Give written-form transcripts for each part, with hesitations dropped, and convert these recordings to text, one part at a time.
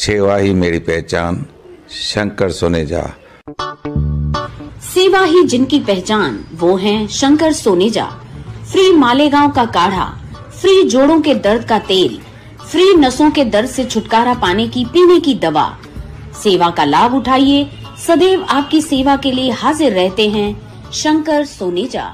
सेवा ही मेरी पहचान, शंकर सोनेजा। सेवा ही जिनकी पहचान, वो हैं शंकर सोनेजा। फ्री मालेगांव का काढ़ा, फ्री जोड़ों के दर्द का तेल, फ्री नसों के दर्द से छुटकारा पाने की पीने की दवा। सेवा का लाभ उठाइए, सदैव आपकी सेवा के लिए हाजिर रहते हैं शंकर सोनेजा।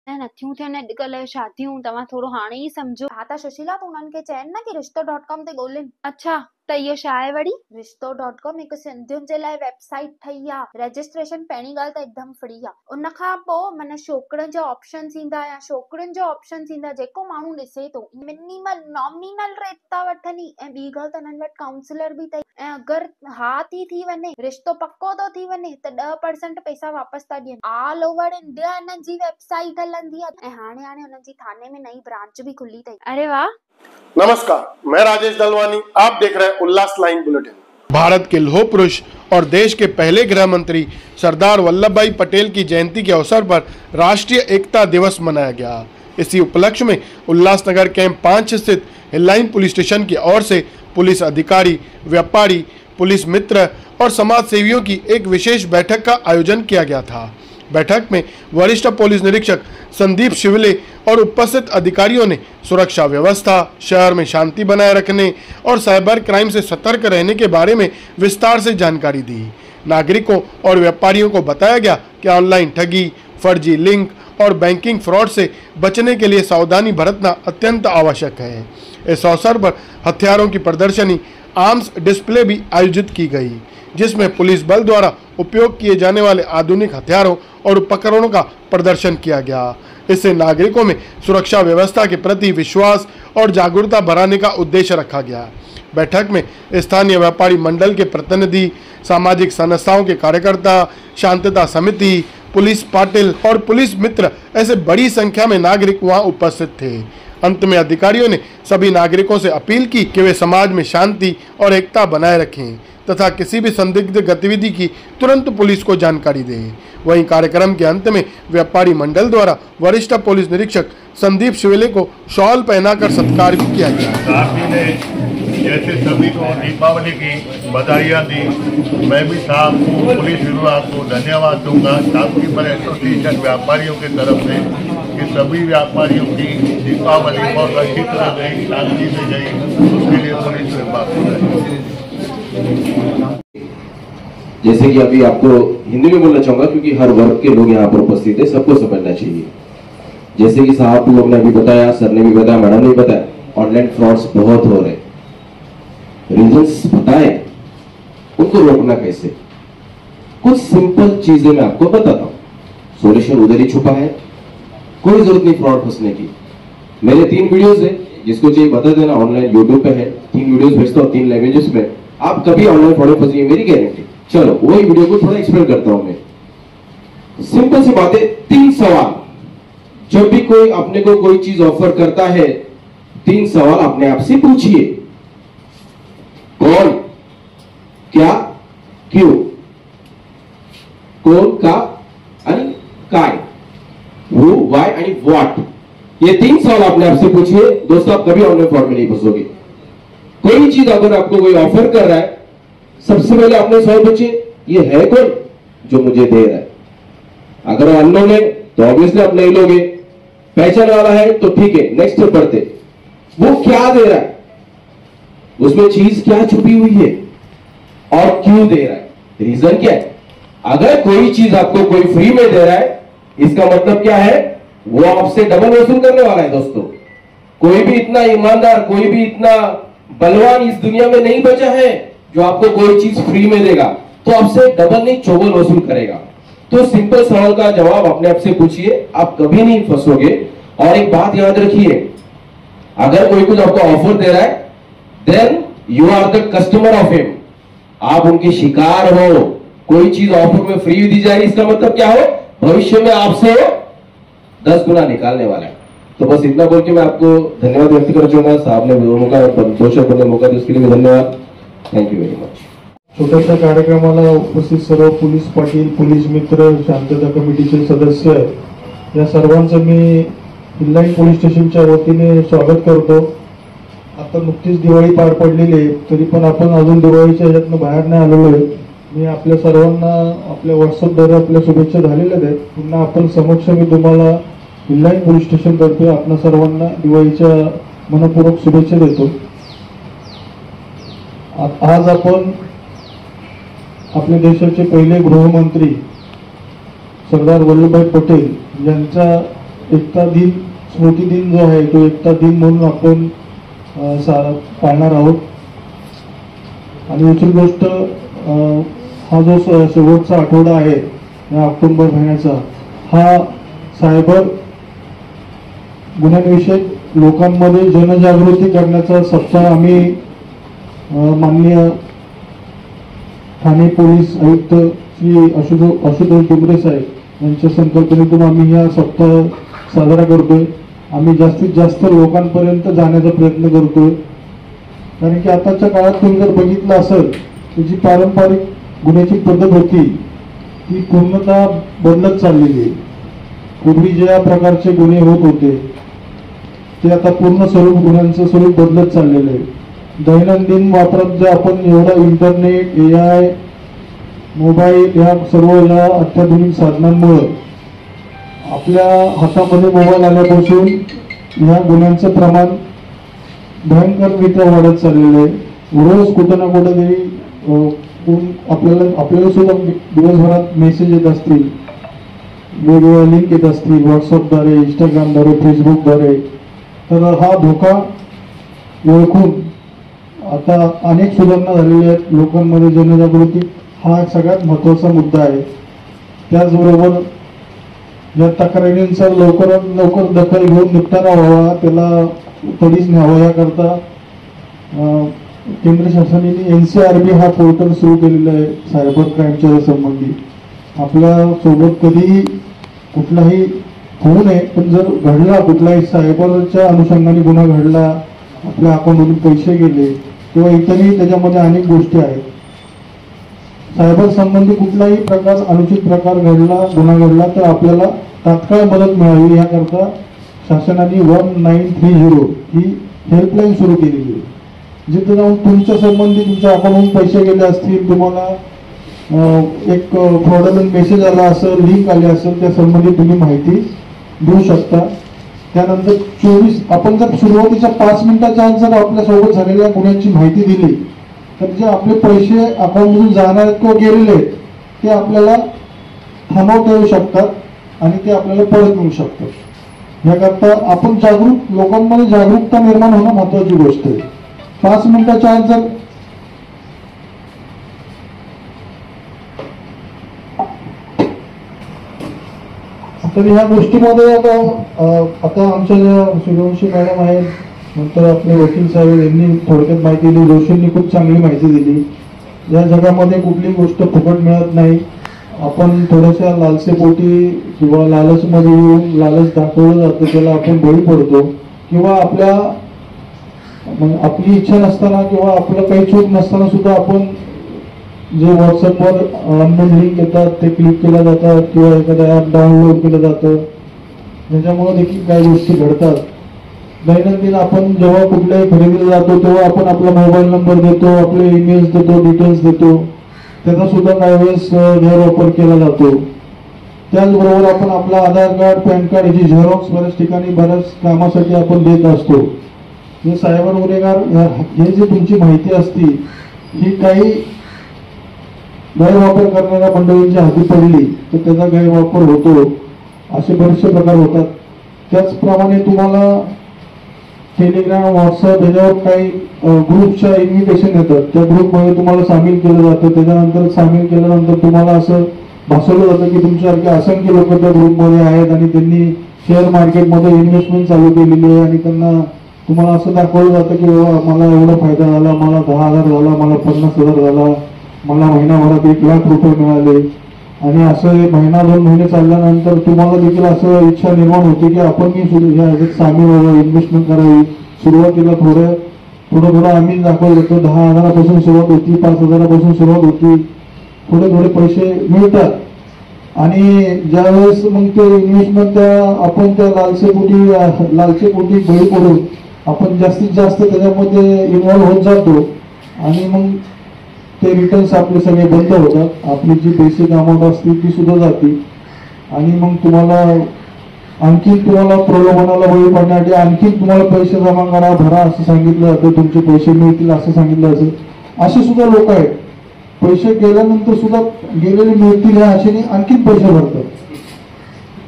नथियूं थियनि अॼुकल्ह शादियूं, तव्हां थोरो हाणे ई सम्झो। हा त सुशीला, तूं उन्हनि खे चइनि न कि रिश्तो.com ते ॻोल्हिनि। अच्छा, त इहो छा आहे वरी? रिश्तो.com हिकु सिंधियुनि जे लाइ वेबसाइट ठही आहे। रजिस्ट्रेशन पहिरीं ॻाल्हि त हिकदमि फ्री आहे। उन खां पोइ माना छोकिरनि जो ऑप्शन्स ईंदा या छोकिरियुनि जो ऑप्शन्स ईंदा, जेको माण्हू ॾिसे थो। मिनिमल नॉमिनल रेट था वठनि। ऐं ॿी ॻाल्हि त हिननि वटि काउंसलर बि अथई। ऐं अगरि हा थी वञे, रिश्तो पको थो थी वञे, त 10% पैसा वापसि था ॾियनि। ऑल ओवर इंडिया हिननि जी वेबसाइट हलंदी आहे। ऐं हाणे हुननि जी थाने में नई ब्रांच भी खुली अथई। अरे वाह। नमस्कार, मैं राजेश दलवानी, आप देख रहे हैं उल्लास लाइन बुलेटिन। भारत के लौह पुरुष और देश के पहले गृह मंत्री सरदार वल्लभ भाई पटेल की जयंती के अवसर पर राष्ट्रीय एकता दिवस मनाया गया। इसी उपलक्ष्य में उल्लासनगर कैंप 5 स्थित हिललाइन पुलिस स्टेशन की ओर से पुलिस अधिकारी, व्यापारी, पुलिस मित्र और समाज सेवियों की एक विशेष बैठक का आयोजन किया गया था। बैठक में वरिष्ठ पुलिस निरीक्षक संदीप शिवले और उपस्थित अधिकारियों ने सुरक्षा व्यवस्था, शहर में शांति बनाए रखने और साइबर क्राइम से सतर्क रहने के बारे में विस्तार से जानकारी दी। नागरिकों और व्यापारियों को बताया गया कि ऑनलाइन ठगी, फर्जी लिंक और बैंकिंग फ्रॉड से बचने के लिए सावधानी बरतना अत्यंत आवश्यक है। इस अवसर पर हथियारों की प्रदर्शनी, आर्म्स डिस्प्ले भी आयोजित की गई, जिसमें पुलिस बल द्वारा उपयोग किए जाने वाले आधुनिक हथियारों और उपकरणों का प्रदर्शन किया गया। इससे नागरिकों में सुरक्षा व्यवस्था के प्रति विश्वास और जागरूकता बढ़ाने का उद्देश्य रखा गया। बैठक में स्थानीय व्यापारी मंडल के प्रतिनिधि, सामाजिक संस्थाओं के कार्यकर्ता, शांतता समिति, पुलिस पाटिल और पुलिस मित्र ऐसे बड़ी संख्या में नागरिक वहां उपस्थित थे। अंत में अधिकारियों ने सभी नागरिकों से अपील की कि वे समाज में शांति और एकता बनाए रखें तथा किसी भी संदिग्ध गतिविधि की तुरंत पुलिस को जानकारी दें। वहीं कार्यक्रम के अंत में व्यापारी मंडल द्वारा वरिष्ठ पुलिस निरीक्षक संदीप शिवले को शॉल पहनाकर सत्कार भी किया गया। जैसे सभी को दीपावली की बधाइयाँ दी, मैं भी साहब को, पुलिस विभाग को धन्यवाद दूंगा, शॉपकीपर एसोसिएशन व्यापारियों की तरफ से, कि सभी व्यापारियों की दीपावली बहुत अच्छी तरह गई, शांति से गई, उसके लिए पुलिस विभाग को धन्यवाद। जैसे कि अभी आपको हिंदी में बोलना चाहूंगा क्योंकि हर वर्ग के लोग यहाँ पर उपस्थित है, सबको समझना चाहिए। जैसे कि साहब लोग ने अभी बताया, सर ने भी बताया, मैडम ने भी बताया, ऑनलाइन फ्रॉड्स बहुत हो रहे। रीजंस बताए, उनको रोकना कैसे, कुछ सिंपल चीजें मैं आपको बताता हूँ। सॉल्यूशन उधर ही छुपा है, कोई जरूरत नहीं फ्रॉड फंसने की। मेरे 3 वीडियोस है, जिसको चाहिए बता देना, ऑनलाइन यूट्यूब पे है। 3 वीडियोस भेजता हूँ 3 लैंग्वेजेस में, आप कभी ऑनलाइन फ्रॉड फंसिए मेरी गारंटी। चलो वही वीडियो को थोड़ा एक्सप्लेन करता हूं मैं। सिंपल सी बात है, 3 सवाल। जब भी कोई अपने को कोई चीज ऑफर करता है, 3 सवाल अपने आप से पूछिए। कौन, क्या, क्यों। कौन, का आणि काय, हु, व्हाई आणि व्हाट। ये 3 सवाल अपने आप से पूछिए। दोस्तों, आप कभी ऑनलाइन फ्रॉड में नहीं फंसोगे। कोई चीज अगर आपको कोई ऑफर कर रहा है, सबसे पहले आपने सवाल पूछिए, ये है कौन जो मुझे दे रहा है। अगर अननोन है तो ऑब्वियसली आप नहीं लोगे, पहचान वाला है तो ठीक है, नेक्स्ट स्टेप बढ़ते। वो क्या दे रहा है, उसमें चीज क्या छुपी हुई है और क्यों दे रहा है, रीजन क्या है। अगर कोई चीज आपको कोई फ्री में दे रहा है, इसका मतलब क्या है, वो आपसे डबल वसूल करने वाला है। दोस्तों, कोई भी इतना ईमानदार, कोई भी इतना बलवान इस दुनिया में नहीं बचा है जो आपको कोई चीज फ्री में देगा तो आपसे डबल नहीं चौबल वसूल करेगा। तो सिंपल सवाल का जवाब अपने आप से पूछिए, आप कभी नहीं फंसोगे। और एक बात याद रखिए, अगर कोई कुछ आपको ऑफर दे रहा है, then you are the customer of him, आप उनके शिकार हो। कोई चीज ऑफर में फ्री दी जा रही, इसका मतलब क्या हो, भविष्य में आपसे 10 गुना निकालने वाला है। तो बस इतना बोल के मैं आपको धन्यवाद व्यक्त करना चाहूंगा। साहब ने मौका, 2 शब्द मौका दिया, उसके लिए भी धन्यवाद। Thank you very much. छोट्याशा कार्यक्रमाला उपस्थित सर्व पोलीस पाटील, पोलीस मित्र, शांतता कमिटीचे सदस्य, या सर्वांचं मी हिललाइन पोलीस स्टेशनच्या वतीने स्वागत करतो। आता नुकतीच दिवाळी पार पडलेली आहे, तरी पण आपण अजून दिवाळीच्या ह्याच्यातनं बाहेर नाही आलेलो आहे. मी आपल्या सर्वांना आपल्या व्हॉट्सअपद्वारे आपल्या शुभेच्छा झालेल्या आहेत. पुन्हा आपण समक्ष मी तुम्हाला हिल्लाईन पोलीस स्टेशन तर्फे आपल्या सर्वांना दिवाळीच्या मनपूर्वक शुभेच्छा देतो. आज आपण आपल्या देशाचे पहिले गृहमंत्री सरदार वल्लभभाई पटेल यांचा एकता दिन स्मृती दिन जो आहे तो एकता दिन म्हणून आपण पाळणार आहोत. आणि दुसरी गोष्ट, हा जो शेवटचा आठवडा आहे या ऑक्टोबर महिन्याचा, हा सायबर गुन्ह्यांविषयक लोकांमध्ये जनजागृती करण्याचा सप्ताह आम्ही माननीय ठाणे पोलीस आयुक्त श्री आशुतोष डुमरे साहेब यांच्या संकल्पनेतून आम्ही हा सप्ताह साजरा करतोय. आम्ही जास्तीत जास्त लोकांपर्यंत जाण्याचा प्रयत्न करतोय. कारण की आताच्या काळात तुम्ही जर बघितलं असेल तर जी पारंपरिक गुन्ह्याची पद्धत होती ती पूर्णतः बदलत चाललेली आहे. पूर्वी ज्या प्रकारचे गुन्हे होत होते ते आता पूर्ण स्वरूप गुन्ह्यांचं स्वरूप बदलत चाललेलं आहे. दैनंदिन वापरात जे आपण एवढा इंटरनेट, AI, मोबाईल या सर्व या अत्याधुनिक साधनांमुळे आपल्या हातामध्ये मोबाईल आल्यापासून या गुन्ह्यांचं प्रमाण भयंकररित्या वाढत चाललेलं आहे. रोज कुठं ना कुठं तरी आपल्याला सुद्धा दिवसभरात मेसेज येत असतील, वेगवेगळ्या लिंक येत असतील व्हॉट्सअपद्वारे, इंस्टाग्रामद्वारे, फेसबुकद्वारे. तर हा धोका ओळखून आता अनेक सुधारणा झालेल्या आहेत. लोकांमध्ये जनजागृती हा सगळ्यात महत्त्वाचा मुद्दा आहे. त्याचबरोबर या तक्रारींचा लवकरात लवकर दखल घेऊन निपटारा व्हावा, त्याला तडीस न्यावा याकरता केंद्र शासनाने NCRB हा पोर्टल सुरू केलेला आहे सायबर क्राईमच्या संबंधी. आपल्या सोबत कधीही कुठलाही होऊ नये, पण जर घडला कुठलाही सायबरच्या अनुषंगाने गुन्हा घडला, आपल्या अकाउंटमधून पैसे गेले किंवा इतरही त्याच्यामध्ये अनेक गोष्टी आहेत, सायबर संबंधी कुठलाही प्रकार अनुचित प्रकार घडला, गुन्हा घडला तर आपल्याला तात्काळ मदत मिळावी याकरता शासनाने 1930 ही हेल्पलाईन सुरू केलेली आहे. जिथे जाऊन तुमच्या संबंधी तुमच्या अकाउंटमधून पैसे गेले असतील, तुम्हाला एक फ्रॉडलंट मेसेज आला असेल, लिंक आली असेल, त्या संबंधी तुम्ही माहिती देऊ शकता. त्यानंतर 24 आपण जर सुरुवातीच्या 5 मिनिटाच्या आत जर आपल्यासोबत झालेल्या गुन्ह्याची माहिती दिली तर जे आपले पैसे अकाउंटमधून जाणार किंवा गेलेले आहेत ते आपल्याला थांबवता येऊ शकतात आणि ते आपल्याला परत मिळू शकतात. याकरता आपण लोकांमध्ये जागरूकता निर्माण होणं महत्वाची गोष्ट आहे. 5 मिनिटाच्या आत जर तर ह्या गोष्टीमध्ये आता आमच्या ज्या सूर्यवंशी मॅडम आहेत, नंतर आपले वकील साहेब यांनी थोडक्यात माहिती दिली, जोशींनी खूप चांगली माहिती दिली. या जगामध्ये कुठली गोष्ट फुकट मिळत नाही. आपण थोड्याशा लालसेपोटी किंवा लालचमध्ये येऊन लालच दाखवलं जातं, त्याला आपण बळी पडतो किंवा आपली इच्छा नसताना किंवा आपलं काही चूक नसताना सुद्धा आपण जे व्हॉट्सअपवर अननोन लिंक येतात ते क्लिक केल्या जातात किंवा एखादं ॲप डाउनलोड केलं जातं, ज्याच्यामुळे देखील काही गोष्टी घडतात. दैनंदिन आपण जेव्हा कुठल्याही खरेदीला जातो तेव्हा आपण आपला मोबाईल नंबर देतो, आपले ईमेल्स देतो, डिटेल्स देतो, त्याचा सुद्धा काही वेळेस गैरवापर केला जातो. त्याचबरोबर आपण आपला आधार कार्ड, पॅन कार्ड याची झेरॉक्स बऱ्याच ठिकाणी बऱ्याच कामासाठी आपण देत असतो. हे सायबर गुन्हेगार हे जे तुमची माहिती असती ही काही गैरवापर करणाऱ्या मंडळींच्या हाती पडली तर त्याचा गैरवापर होतो, असे बरेचसे प्रकार होतात. त्याचप्रमाणे तुम्हाला टेलिग्राम, व्हॉट्सअप याच्यावर काही ग्रुपच्या इन्व्हिटेशन येतात, त्या ग्रुपमध्ये तुम्हाला सामील केलं जातं. त्याच्यानंतर सामील केल्यानंतर तुम्हाला असं भासवलं जातं की तुमच्यासारखे असंख्य लोक त्या ग्रुपमध्ये आहेत आणि त्यांनी शेअर मार्केटमध्ये इन्व्हेस्टमेंट चालू केलेली आहे आणि त्यांना तुम्हाला असं दाखवलं जातं की बाबा मला एवढा फायदा झाला, मला 10,000 झाला, मला 50,000 झाला, मला महिनाभरात 1,00,000 रुपये मिळाले. आणि असं महिना 2 महिने चालल्यानंतर तुम्हाला देखील असं इच्छा निर्माण होते की आपण मी ह्याच्यात सामील व्हावं, इन्व्हेस्टमेंट करावी. सुरुवातीला थोडं आम्ही दाखवलं होतं, 10,000पासून सुरुवात होती, 5,000पासून सुरुवात होती, थोडे पैसे मिळतात. आणि ज्यावेळेस मग ते इन्व्हेस्टमेंट आपण त्या लालसेपोटी बळी पडून आपण जास्तीत जास्त त्याच्यामध्ये इन्व्हॉल्व्ह होत जातो आणि मग ते रिटर्न्स आपले सगळे बंद होतात, आपली जी बेसिक अमाऊंट असते ती सुद्धा जाते आणि मग तुम्हाला आणखी तुम्हाला प्रलोभनाला बळी पडण्यासाठी आणखी तुम्हाला पैसे जमा करा, भरा असं सांगितलं जातं, तुमचे पैसे मिळतील असं सांगितलं जातं. असे सुद्धा लोक आहेत, पैसे गेल्यानंतर सुद्धा गेलेले मिळतील या आशेने आणखीन पैसे भरतात.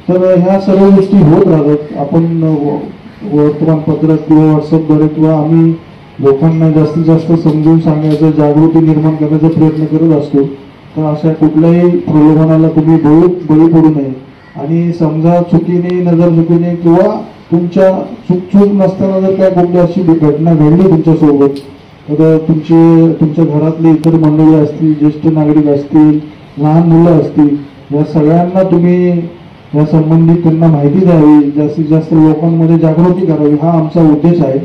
तर ह्या सर्व गोष्टी होत राहतात. आपण वर्तमानपत्रात किंवा व्हॉट्सअपद्वारे किंवा आम्ही लोकांना जास्तीत जास्त समजून सांगायचं, जागृती निर्माण करण्याचा प्रयत्न करत असतो. तर अशा कुठल्याही प्रलोभनाला तुम्ही बळी पडू नये आणि समजा चुकीने, नजर चुकीने किंवा तुमच्या चूक नसताना जर काय कुठली अशी घटना घडली तुमच्यासोबत, तर तुमच्या घरातले इतर मंडळी असतील, ज्येष्ठ नागरिक असतील, लहान मुलं असतील, या सगळ्यांना तुम्ही या संबंधित त्यांना माहिती द्यावी, जास्तीत जास्त लोकांमध्ये जागृती करावी, हा आमचा उद्देश आहे.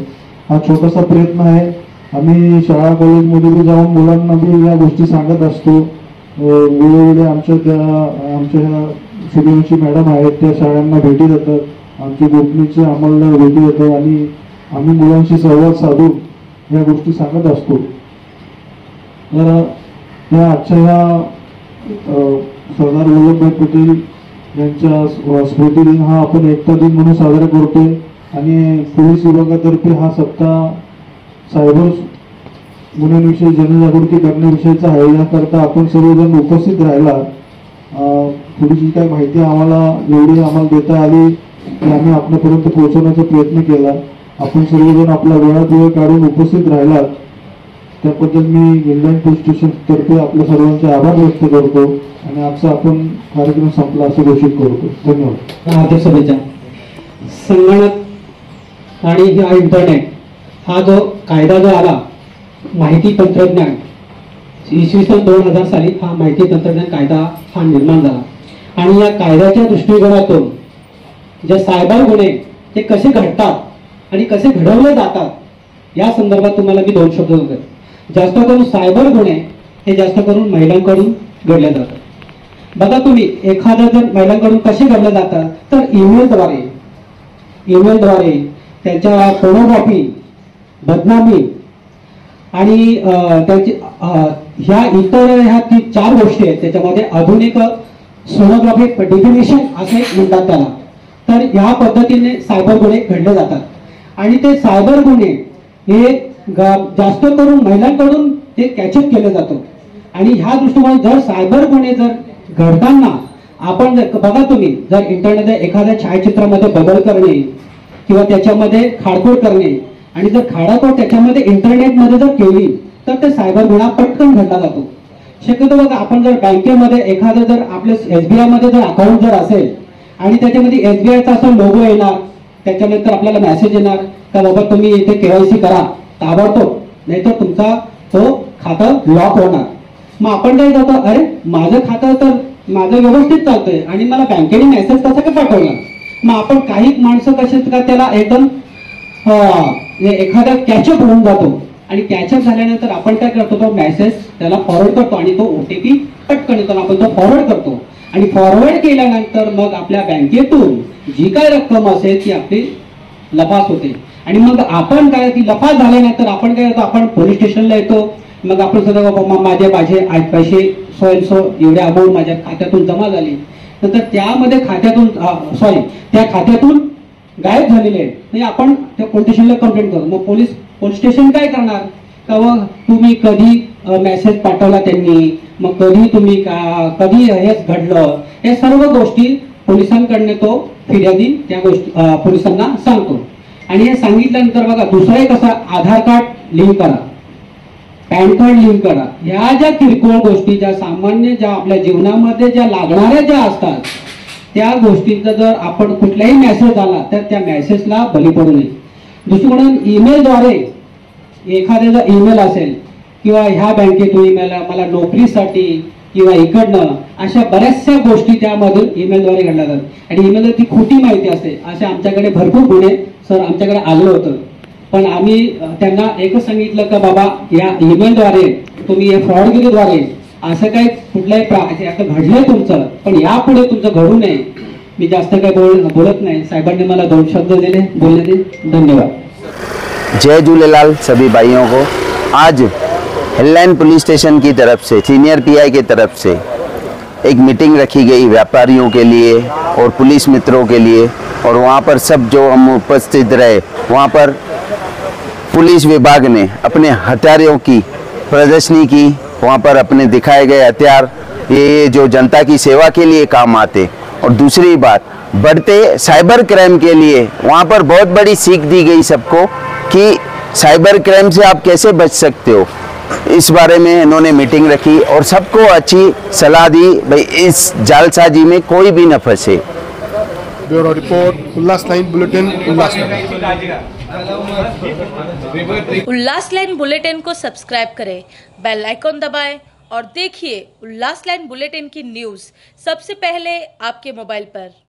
हा छोटासा प्रयत्न आहे. आम्ही शाळा कॉलेजमध्ये जाऊन मुलांना बी या गोष्टी सांगत असतो. वेळोवेळी आमच्या सूर्यवंशी मॅडम आहेत, त्या शाळांना भेटी देतात, आमचे गोपनीचे आम्हाला भेटी देतात आणि आम्ही मुलांशी संवाद साधून या गोष्टी सांगत असतो. तर त्या आजच्या या सरदार वल्लभभाई पटेल यांच्या स्मृती दिन हा आपण एकता दिन म्हणून साजरा करतोय आणि पोलीस विभागातर्फे हा सप्ताह सायबर गुन्ह्यांविषयी जनजागृती करण्याविषयीचा आहे. याकरता आपण सर्वजण उपस्थित राहिला. थोडीशी काय माहिती एवढी आम्हाला देता आली की आम्ही आपल्यापर्यंत पोहोचवण्याचा प्रयत्न केला. आपण सर्वजण आपला वेळ काढून उपस्थित राहिलात त्याबद्दल मी इंडियन पोलीस स्टेशन तर्फे आपल्या सर्वांचे आभार व्यक्त करतो आणि आजचा आपण कार्यक्रम संपला असं घोषित करतो. धन्यवाद. राज्यसभेच्या संगणक आणि इंटरनेट हा जो कायदा जो आला, माहिती तंत्रज्ञान, इसवी सन 2000 साली हा माहिती तंत्रज्ञान कायदा हा निर्माण झाला आणि या कायद्याच्या दृष्टिकोनातून जे सायबर गुन्हे ते कसे घडतात आणि कसे घडवले जातात या संदर्भात तुम्हाला मी 2 शब्द सांगतो. जास्त करून सायबर गुन्हे हे जास्त करून महिलांकडून घडले जातात. बघा तुम्ही, एखादा जर महिलांकडून कसे घडले जातात तर ईमेलद्वारे त्यांच्या पोर्नोग्राफी, बदनामी आणि त्यांची ह्या इतर ह्या 4 गोष्टी आहेत. त्याच्यामध्ये आधुनिक सोनोग्राफी डिफिनेशन असे म्हणतात त्याला. तर ह्या पद्धतीने सायबर गुन्हे घडले जातात आणि ते सायबर गुन्हे हे जास्त करून महिलांकडून ते कॅचअप केलं जातं आणि ह्या दृष्टीने जर सायबर गुन्हे जर घडताना आपण बघा तुम्ही, जर इंटरनेट एखाद्या छायाचित्रामध्ये बदल करणे किंवा त्याच्यामध्ये खाडखोड करणे आणि जर खाडाखोड त्याच्यामध्ये इंटरनेटमध्ये जर केली तर ते सायबर गुन्हा पटकन घडला जातो. शक्यतो बघा, आपण जर बँकेमध्ये एखादं जर आपल्या SBI मध्ये जर अकाउंट जर असेल आणि त्याच्यामध्ये SBIचा असा लोगो येणार, त्याच्यानंतर आपल्याला मेसेज येणार का बाबा तुम्ही इथे KYC करा ताबडतोब, नाहीतर तुमचा तो खातं लॉक होणार. मग आपण काय करतो, अरे माझं खातं तर माझं व्यवस्थित चालतंय आणि मला बँकेने मेसेज कसा काय पाठवला. मग आपण काही माणसं कसे का त्याला एकदम एखादा कॅचअप होऊन जातो आणि कॅचअप झाल्यानंतर आपण काय करतो, तो मेसेज त्याला फॉरवर्ड करतो आणि तो OTP पटकन येतो, आपण तो फॉरवर्ड करतो आणि फॉरवर्ड केल्यानंतर मग आपल्या बँकेतून जी काय रक्कम असेल ती आपली लपास होते आणि मग आपण काय, ती लपास झाल्यानंतर आपण काय करतो, आपण पोलीस स्टेशनला येतो. मग आपण सगळं माझे पैसे सो एवढ्या अमाऊंट माझ्या खात्यातून जमा झाली, नंतर त्यामध्ये त्या खात्यातून गायब झालेले आहे. म्हणजे आपण त्या पोलीस स्टेशनला कंप्लेंट करू. मग पोलीस स्टेशन काय करणार, का तुम्ही कधी मेसेज पाठवला त्यांनी, मग कधी तुम्ही कधी हेच घडलं, हे सर्व गोष्टी पोलिसांकडनं तो फिर्यादी त्या गोष्टी पोलिसांना सांगतो. आणि हे सांगितल्यानंतर बघा, दुसरं एक असं आधार कार्ड लिंक करा, पॅन कार्ड लिंक करा. ह्या ज्या किरकोळ गोष्टी, ज्या सामान्य ज्या आपल्या जीवनामध्ये ज्या लागणाऱ्या ज्या असतात त्या गोष्टींचा जर आपण कुठलाही मेसेज आला तर त्या मेसेजला बली पडू नये. दुसरीकडून ईमेलद्वारे एखाद्या जर ईमेल असेल किंवा ह्या बँकेतून ईमेल मला नोकरीसाठी किंवा इकडनं, अशा बऱ्याचशा गोष्टी त्यामधून ईमेलद्वारे घडल्या जातात आणि ईमेलवर ती खोटी माहिती असते. असे आमच्याकडे भरपूर गुन्हे सर आमच्याकडे आलं होतं, पण आम्ही त्यांना एकच सांगितलं का बाबा या ईमेलद्वारे तुम्ही या फ्रॉडगिरीद्वारे असं काही कुठल्याही आता घडलंय तुमचं, पण यापुढे तुमचं घडू नये. मी जास्त काही बोलत नाही. साहेबांनी मला 2 शब्द दिले बोलण्याचे. धन्यवाद. जय झूलेलाल सभी भाइयों को। आज हिललाइन पुलिस स्टेशन की तरफ से सीनियर पीआई की तरफ से एक मीटिंग रखी गई व्यापारियों के लिए और पुलिस मित्रों के लिए, और वहाँ पर सब जो हम उपस्थित रहे, वहाँ पर पुलिस विभाग ने अपने हथियारों की प्रदर्शनी की। वहाँ पर अपने दिखाए गए हथियार ये जो जनता की सेवा के लिए काम आते, और दूसरी बात बढ़ते साइबर क्राइम के लिए वहाँ पर बहुत बड़ी सीख दी गई सबको कि साइबर क्राइम से आप कैसे बच सकते हो। इस बारे में इन्होंने मीटिंग रखी और सबको अच्छी सलाह दी, भाई इस जालसाजी में कोई भी न फंसे। ब्यूरो रिपोर्ट, उल्लास लाइन बुलेटिन, उल्लासनगर। उल्लास लाइन बुलेटिन को सब्सक्राइब करें, बेल आइकॉन दबाएं और देखिए उल्लास लाइन बुलेटिन की न्यूज़ सबसे पहले आपके मोबाइल पर।